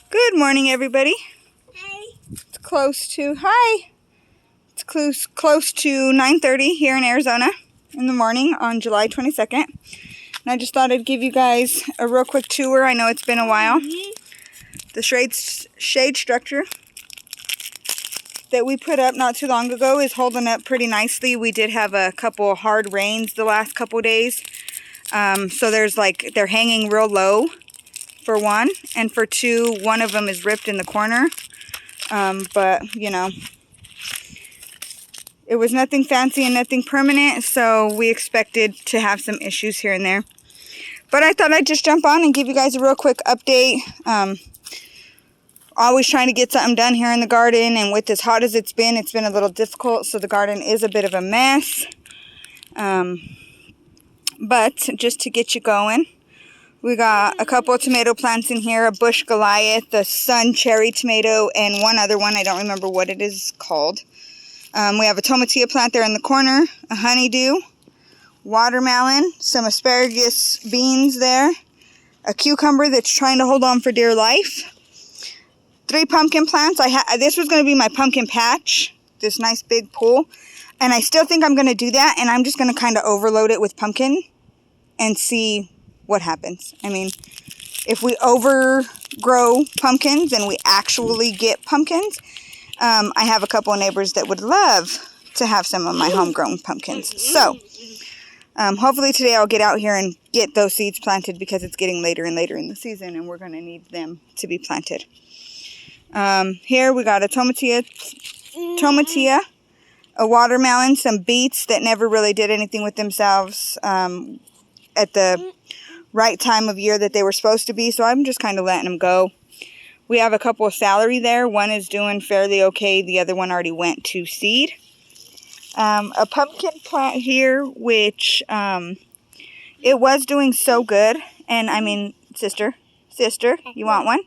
Good morning, everybody. Hi. It's close to close to 9:30 here in Arizona in the morning on July 22nd. And I just thought I'd give you guys a real quick tour. I know it's been a while. The shade structure that we put up not too long ago is holding up pretty nicely. We did have a couple hard rains the last couple days. So they're hanging real low for one, and for two, one of them is ripped in the corner. But you know, it was nothing fancy and nothing permanent, so we expected to have some issues here and there. But I thought I'd just jump on and give you guys a real quick update. Always trying to get something done here in the garden, and with as hot as it's been a little difficult, so the garden is a bit of a mess. But just to get you going, we got a couple of tomato plants in here, a bush Goliath, a sun cherry tomato, and one other one. I don't remember what it is called. We have a tomatillo plant there in the corner, a honeydew, watermelon, some asparagus beans there, a cucumber that's trying to hold on for dear life, 3 pumpkin plants. This was going to be my pumpkin patch, this nice big pool, and I still think I'm going to do that, and I'm just going to kind of overload it with pumpkin and see what happens. I mean, if we overgrow pumpkins and we actually get pumpkins, I have a couple of neighbors that would love to have some of my homegrown pumpkins. So, hopefully today I'll get out here and get those seeds planted, because it's getting later and later in the season and we're going to need them to be planted. Here we got a tomatillo, a watermelon, some beets that never really did anything with themselves at the right time of year that they were supposed to be, so I'm just kind of letting them go. We have a couple of celery there. One is doing fairly okay. The other one already went to seed. A pumpkin plant here, which it was doing so good. And I mean, sister, you want one?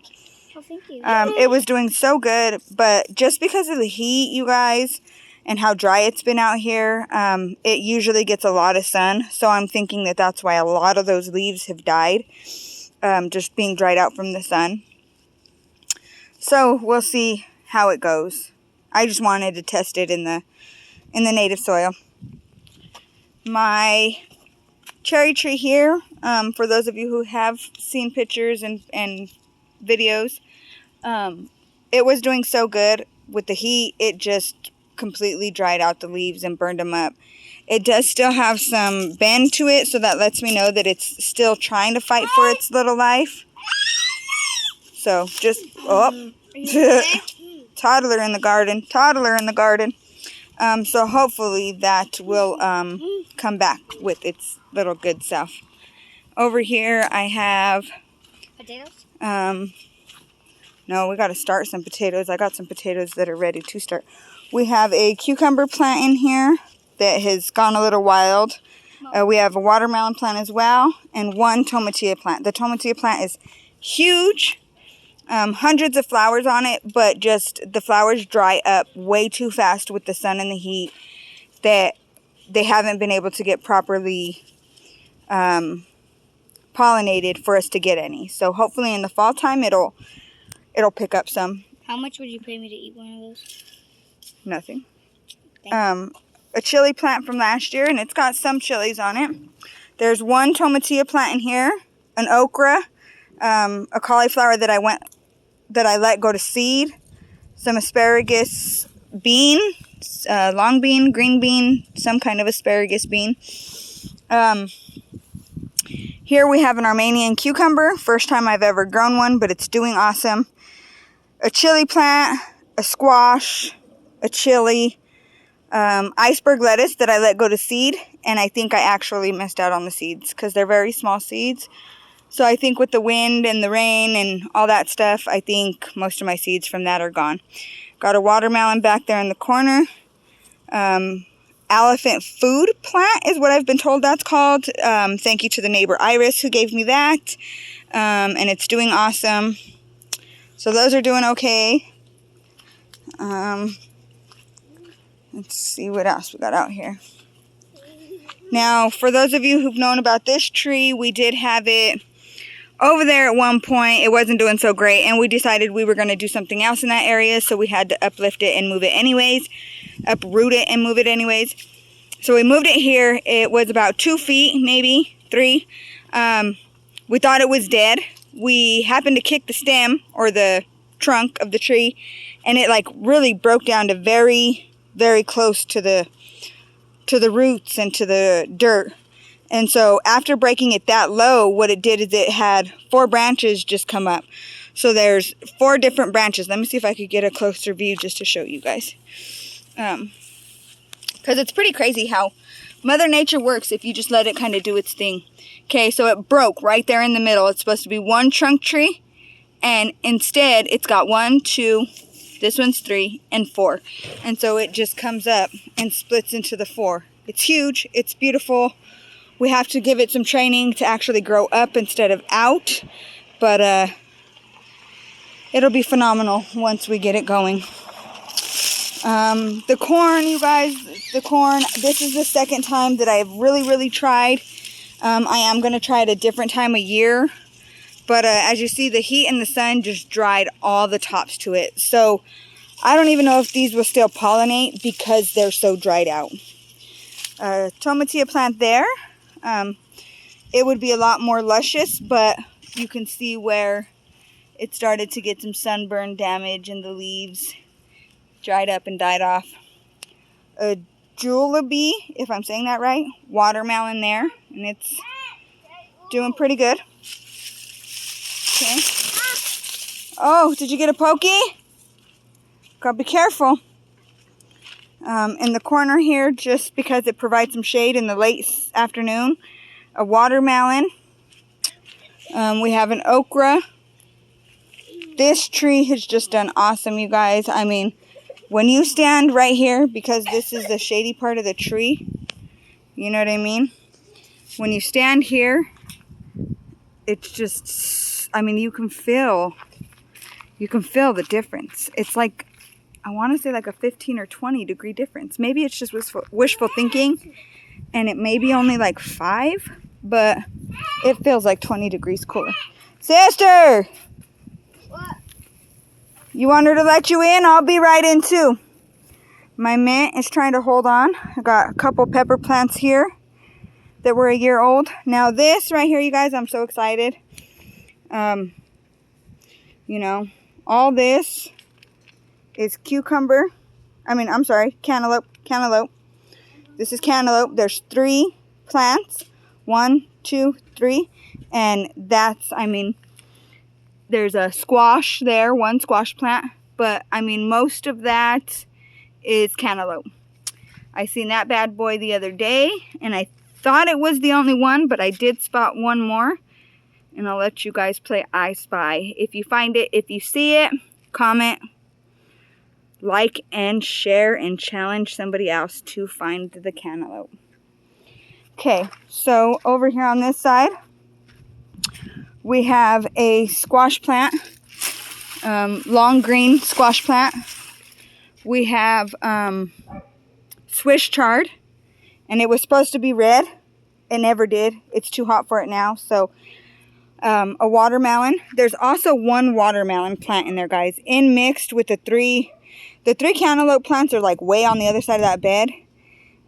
Oh, thank you. It was doing so good, but just because of the heat, you guys, and how dry it's been out here, it usually gets a lot of sun. So I'm thinking that that's why a lot of those leaves have died, just being dried out from the sun. So we'll see how it goes. I just wanted to test it in the native soil. My cherry tree here, for those of you who have seen pictures and videos, it was doing so good. With the heat, it just completely dried out the leaves and burned them up. It does still have some bend to it, so that lets me know that it's still trying to fight for its little life. So just, toddler in the garden. So hopefully that will come back with its little good self. Over here I have Potatoes? No, we got to start some potatoes. I got some potatoes that are ready to start. We have a cucumber plant in here that has gone a little wild. We have a watermelon plant as well, and one tomatillo plant. The tomatillo plant is huge. Hundreds of flowers on it, but just the flowers dry up way too fast with the sun and the heat, that they haven't been able to get properly pollinated for us to get any. So hopefully in the fall time it'll pick up some. How much would you pay me to eat one of those? Nothing. A chili plant from last year, and it's got some chilies on it. There's one tomatillo plant in here, an okra, a cauliflower that I let go to seed, some asparagus bean, long bean, green bean, some kind of asparagus bean. Here we have an Armenian cucumber. First time I've ever grown one, but it's doing awesome. A chili plant, a squash, a chili, iceberg lettuce that I let go to seed, and I think I actually missed out on the seeds because they're very small seeds. So I think with the wind and the rain and all that stuff, I think most of my seeds from that are gone. Got a watermelon back there in the corner. Elephant food plant is what I've been told that's called. Thank you to the neighbor Iris who gave me that. And it's doing awesome. So those are doing okay. Let's see what else we got out here. Now, for those of you who've known about this tree, we did have it over there at one point it wasn't doing so great, and we decided we were going to do something else in that area, so we had to uplift it and move it anyways, uproot it and move it anyways. So we moved it here. It was about 2 feet, maybe 3. We thought it was dead. We happened to kick the stem or the trunk of the tree, and it like really broke down to very, very close to the roots and to the dirt. And so after breaking it that low, what it did is it had 4 branches just come up. So there's 4 different branches. Let me see if I could get a closer view just to show you guys. Because it's pretty crazy how Mother Nature works if you just let it kind of do its thing. Okay, so it broke right there in the middle. It's supposed to be 1 trunk tree, and instead it's got 1, 2, this one's 3, and 4. And so it just comes up and splits into the 4. It's huge. It's beautiful. We have to give it some training to actually grow up instead of out. But it'll be phenomenal once we get it going. The corn, you guys, the corn, this is the second time that I've really tried. I am going to try it a different time of year. But as you see, the heat and the sun just dried all the tops to it. So I don't even know if these will still pollinate because they're so dried out. Tomatillo plant there. It would be a lot more luscious, but you can see where it started to get some sunburn damage and the leaves dried up and died off. A julabi, if I'm saying that right, watermelon there, and it's doing pretty good. Okay. Oh, did you get a pokey? Gotta be careful. In the corner here, just because it provides some shade in the late afternoon, a watermelon. We have an okra. This tree has just done awesome, you guys. I mean, when you stand right here, because this is the shady part of the tree, you know what I mean? When you stand here, it's just, I mean, you can feel the difference. It's like, I want to say like a 15 or 20 degree difference. Maybe it's just wishful thinking, and it may be only like 5, but it feels like 20 degrees cooler. Sister! What? You want her to let you in? I'll be right in too. My mint is trying to hold on. I got a couple pepper plants here that were a year old. Now this right here, you guys, I'm so excited. You know, all this is cantaloupe. This is cantaloupe. There's 3 plants. 1, 2, 3. And that's, I mean, there's a squash there, 1 squash plant. But, I mean, most of that is cantaloupe. I seen that bad boy the other day, and I thought it was the only one, but I did spot 1 more. And I'll let you guys play I Spy. If you find it, if you see it, comment, like, and share, and challenge somebody else to find the cantaloupe. Okay, so over here on this side, we have a squash plant, long green squash plant. We have Swiss chard, and it was supposed to be red. It never did. It's too hot for it now. So a watermelon. There's also 1 watermelon plant in there, guys, in mixed with the 3 cantaloupe plants are like way on the other side of that bed,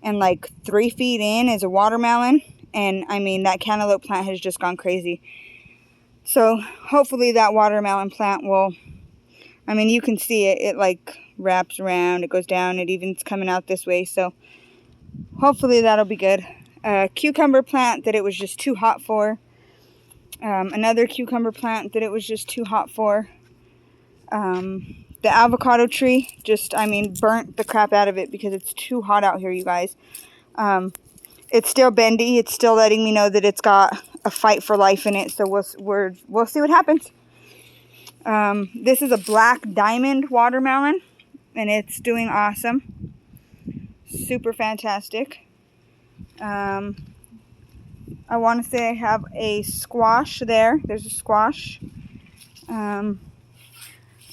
and like 3 feet in is a watermelon. And I mean, that cantaloupe plant has just gone crazy. So hopefully that watermelon plant will, I mean, you can see it, it like wraps around, it goes down, it even's coming out this way. So hopefully that'll be good. A cucumber plant that it was just too hot for. Another cucumber plant that it was just too hot for. The avocado tree just, I mean, burnt the crap out of it because it's too hot out here, you guys. It's still bendy. It's still letting me know that it's got a fight for life in it. So we'll see what happens. This is a black diamond watermelon, and it's doing awesome. Super fantastic. I want to say I have a squash there. There's a squash.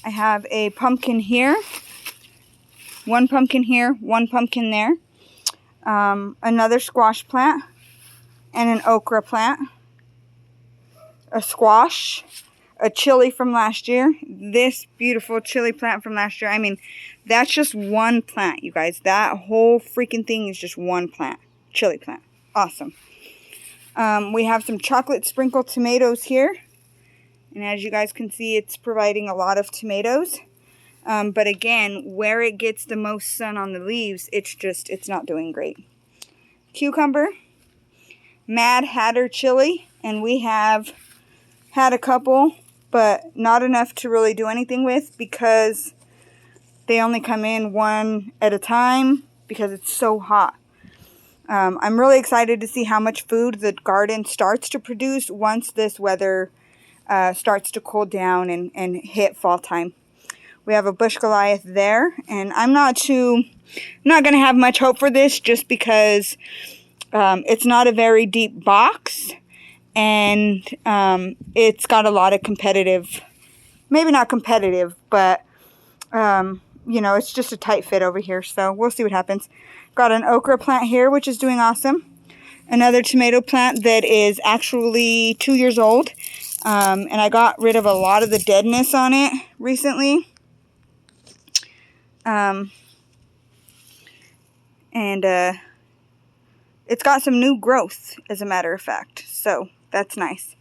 I have a pumpkin here. 1 pumpkin here, 1 pumpkin there. Another squash plant and an okra plant. a squash, a chili from last year. This beautiful chili plant from last year. I mean, that's just one plant, you guys. That whole freaking thing is just one plant. Chili plant. Awesome. We have some chocolate sprinkle tomatoes here. And as you guys can see, it's providing a lot of tomatoes. But again, where it gets the most sun on the leaves, it's not doing great. Cucumber, Mad Hatter chili, and we have had a couple, but not enough to really do anything with because they only come in one at a time because it's so hot. I'm really excited to see how much food the garden starts to produce once this weather starts to cool down and hit fall time. We have a bush Goliath there, and I'm not going to have much hope for this just because it's not a very deep box, and it's got a lot of competitive, maybe not competitive, but you know, it's just a tight fit over here, so we'll see what happens. Got an okra plant here, which is doing awesome. Another tomato plant that is actually 2 years old, and I got rid of a lot of the deadness on it recently. It's got some new growth, as a matter of fact, so that's nice.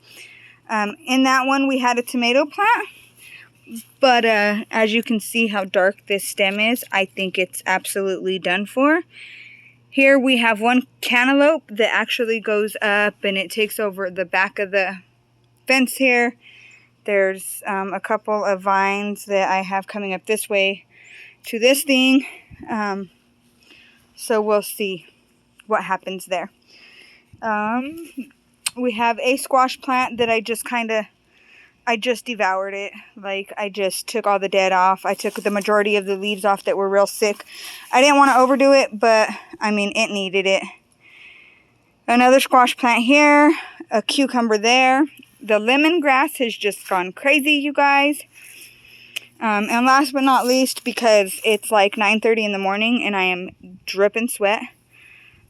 In that one, we had a tomato plant, but as you can see how dark this stem is, I think it's absolutely done for. Here we have one cantaloupe that actually goes up and it takes over the back of the fence here. There's a couple of vines that I have coming up this way to this thing, so we'll see what happens there. We have a squash plant that I just devoured it. Like, I just took all the dead off. I took the majority of the leaves off that were real sick. I didn't want to overdo it, but I mean, it needed it. Another squash plant here, a cucumber there. The lemongrass has just gone crazy, you guys. And last but not least, because it's like 9:30 in the morning and I am dripping sweat,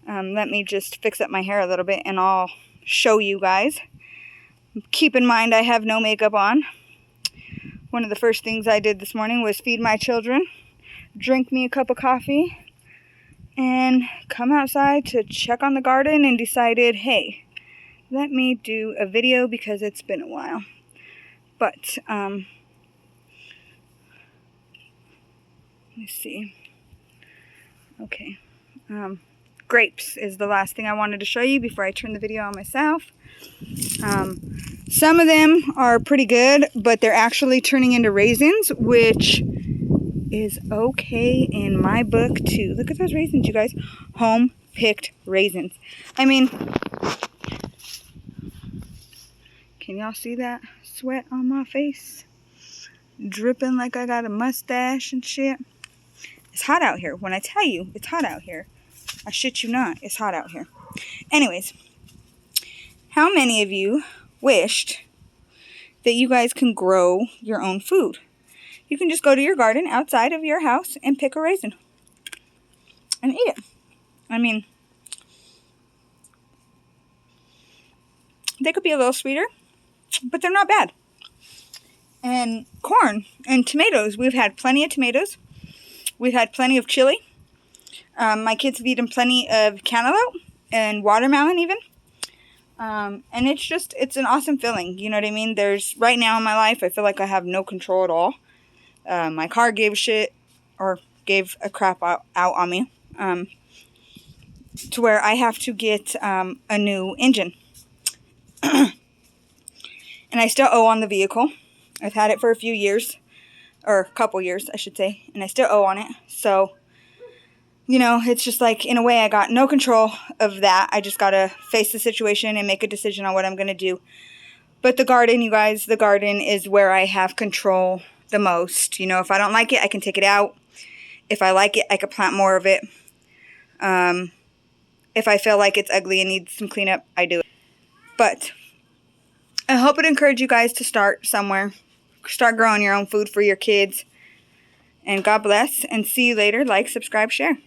let me just fix up my hair a little bit and I'll show you guys. Keep in mind I have no makeup on. One of the first things I did this morning was feed my children, drink me a cup of coffee, and come outside to check on the garden, and decided, hey, let me do a video because it's been a while. But let me see. Okay. Grapes is the last thing I wanted to show you before I turn the video on myself. Some of them are pretty good, but they're actually turning into raisins, which is okay in my book too. Look at those raisins, you guys. Home-picked raisins. I mean, can y'all see that sweat on my face? Dripping like I got a mustache and shit. It's hot out here. When I tell you it's hot out here, I shit you not, it's hot out here. Anyways, how many of you wished that you guys can grow your own food? You can just go to your garden outside of your house and pick a raisin and eat it. I mean, they could be a little sweeter, but they're not bad. And corn and tomatoes. We've had plenty of tomatoes. We've had plenty of chili. My kids have eaten plenty of cantaloupe and watermelon even. And it's an awesome feeling. You know what I mean? Right now in my life, I feel like I have no control at all. My car gave a crap out on me. To where I have to get a new engine. And I still owe on the vehicle. I've had it for a few years. Or a couple years, I should say. And I still owe on it. So, you know, it's just like, in a way, I got no control of that. I just got to face the situation and make a decision on what I'm going to do. But the garden, you guys, the garden is where I have control the most. You know, if I don't like it, I can take it out. If I like it, I can plant more of it. If I feel like it's ugly and needs some cleanup, I do it. But I hope it encouraged you guys to start somewhere. Start growing your own food for your kids. And God bless. And see you later. Like, subscribe, share.